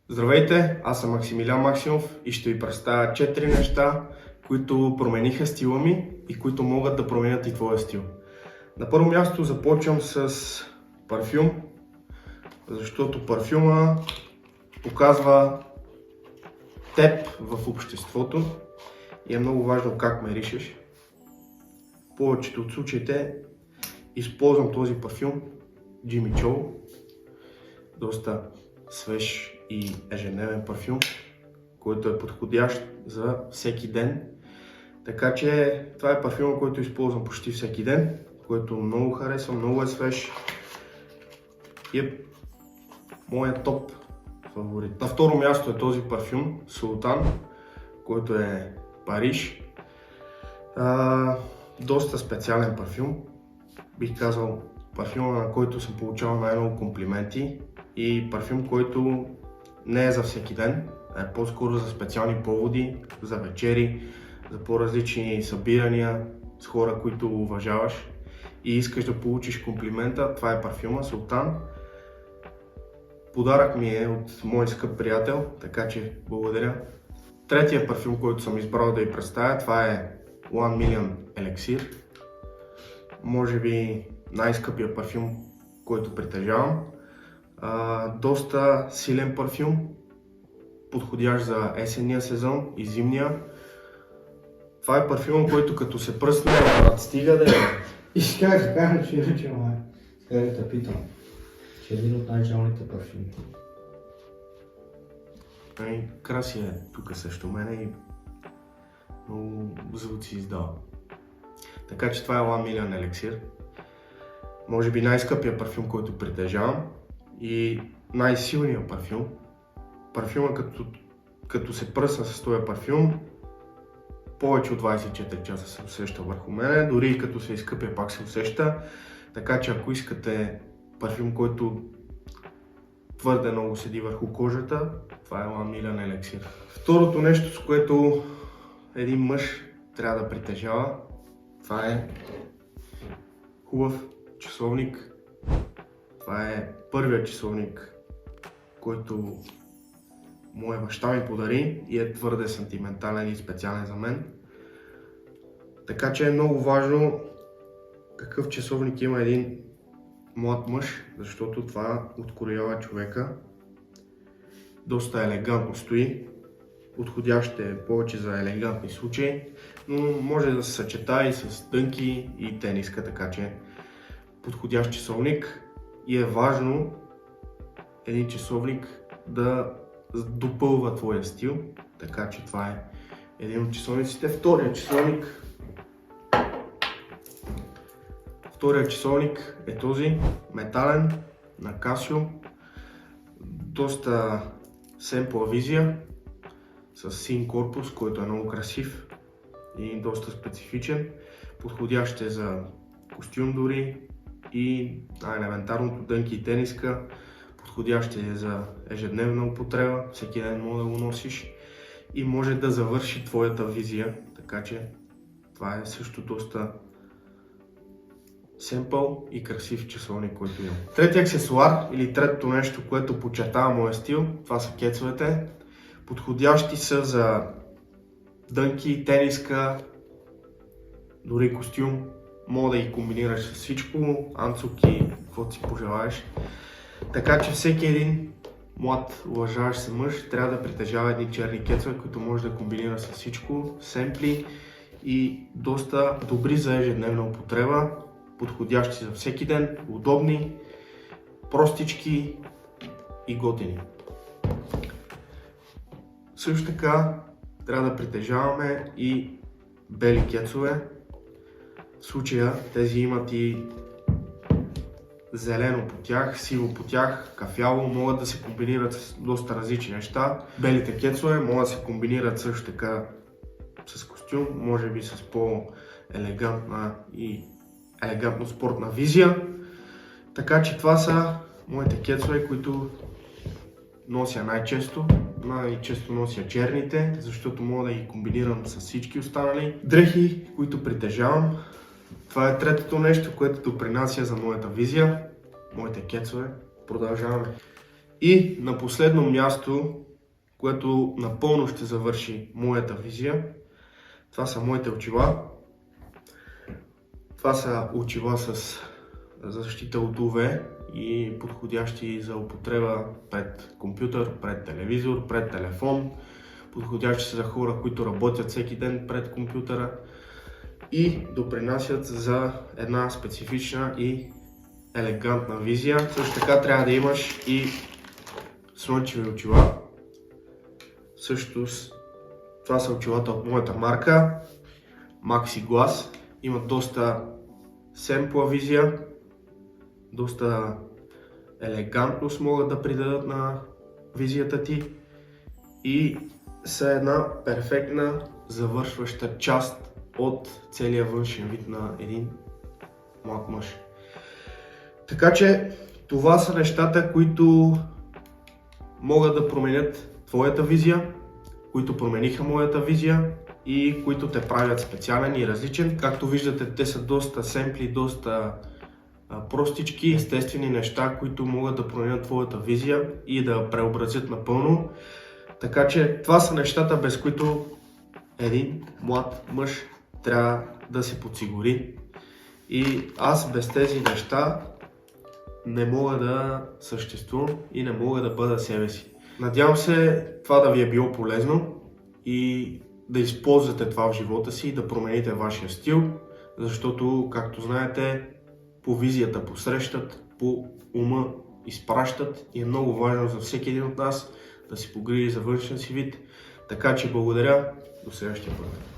Здравейте, аз съм Максимилиан Максимов и ще ви представя 4 неща, които промениха стила ми и които могат да променят и твоя стил. На първо място започвам с парфюм, защото парфюма показва теб в обществото и е много важно как меришеш. В повечето от случаите използвам този парфюм Jimmy Choo, доста свеж и ежедневен парфюм, който е подходящ за всеки ден. Така че това е парфюма, който използвам почти всеки ден, който много харесвам, много е свеж и е моят топ фаворит. На второ място е този парфюм Султан, който е Париж. Доста специален парфюм, бих казал парфюма, на който съм получавал най-много комплименти и парфюм, който не е за всеки ден, а е по-скоро за специални поводи, за вечери, за по-различни събирания с хора, които уважаваш и искаш да получиш комплимента. Това е парфюма Султан. Подарък ми е от мой скъп приятел, така че благодаря. Третия парфюм, който съм избрал да ви представя, това е One Million Elixir. Може би най-скъпия парфюм, който притежавам. Доста силен парфюм, подходящ за есенния сезон и зимния. Това е парфюм, който като се пръсне, брат, стига да е. И ще кажа, че иначе май. Сега да те питам, че е един от най-жалните парфюми. Краси е тук също мене и много звуци издава. Така че това е One Million Elixir. Може би най-скъпия парфюм, който притежавам и най-силният парфюм. Парфюма като се пръсна с този парфюм, повече от 24 часа се усеща върху мене, дори и като се изкъпя пак се усеща. Така че ако искате парфюм, който твърде много седи върху кожата, това е One Million Elixir. Второто нещо, с което един мъж трябва да притежава, това е хубав часовник. Това е първият часовник, който моя баща ми подари и е твърде сантиментален и специален за мен. Така че е много важно какъв часовник има един млад мъж, защото това откроява човека. Доста елегантно стои, подходящ е повече за елегантни случаи, но може да се съчетае и с дънки и тениска, така че подходящ часовник. И е важно един часовник да допълва твоя стил, така че това е един от часовниците. Вторият часовник е този метален на Casio, доста семпла визия с син корпус, който е много красив и доста специфичен. Подходящ е за костюм дори и елементарното дънки и тениска. Подходящ е за ежедневна употреба, всеки ден може да го носиш и може да завърши твоята визия, така че това е също доста семпъл и красив часовник, който имам. Третия аксесуар или третото нещо, което подчертава моя стил, това са кецовете. Подходящи са за дънки, тениска, дори костюм. Мога да ги комбинираш с всичко, анцуки, каквото си пожелаеш. Така че всеки един млад, уважаващ се мъж трябва да притежава едни черни кецове, които може да комбинира с всичко, семпли и доста добри за ежедневна употреба, подходящи за всеки ден, удобни, простички и готини. Също така трябва да притежаваме и бели кецове. В случая тези имат и зелено по тях, сиво по тях, кафяво, могат да се комбинират с доста различни неща. Белите кецове могат да се комбинират също така с костюм, може би с по-елегантна и елегантно спортна визия. Така че това са моите кецове, които нося най-често. Най-често нося черните, защото мога да ги комбинирам с всички останали дрехи, които притежавам. Това е третото нещо, което допринася за моята визия, моите кецове. Продължаваме. И на последно място, което напълно ще завърши моята визия, това са моите очила. Това са очила с защита от UV и подходящи за употреба пред компютър, пред телевизор, пред телефон. Подходящи са за хора, които работят всеки ден пред компютъра и допринасят за една специфична и елегантна визия. Също така трябва да имаш и слънчеви очила. Също това са очилата от моята марка Maxi Glass. Имат доста семпла визия, доста елегантност могат да придадат на визията ти и са една перфектна завършваща част от целия външен вид на един млад мъж. Така че това са нещата, които могат да променят твоята визия, които промениха моята визия и които те правят специален и различен. Както виждате, те са доста семпли, доста простички, естествени неща, които могат да променят твоята визия и да преобразят напълно. Така че това са нещата, без които един млад мъж трябва да се подсигури. И аз без тези неща не мога да съществувам и не мога да бъда себе си. Надявам се това да ви е било полезно и да използвате това в живота си и да промените вашия стил, защото, както знаете, по визията посрещат, по ума изпращат и е много важно за всеки един от нас да си погрижи за външния си вид. Така че благодаря, до следващия път.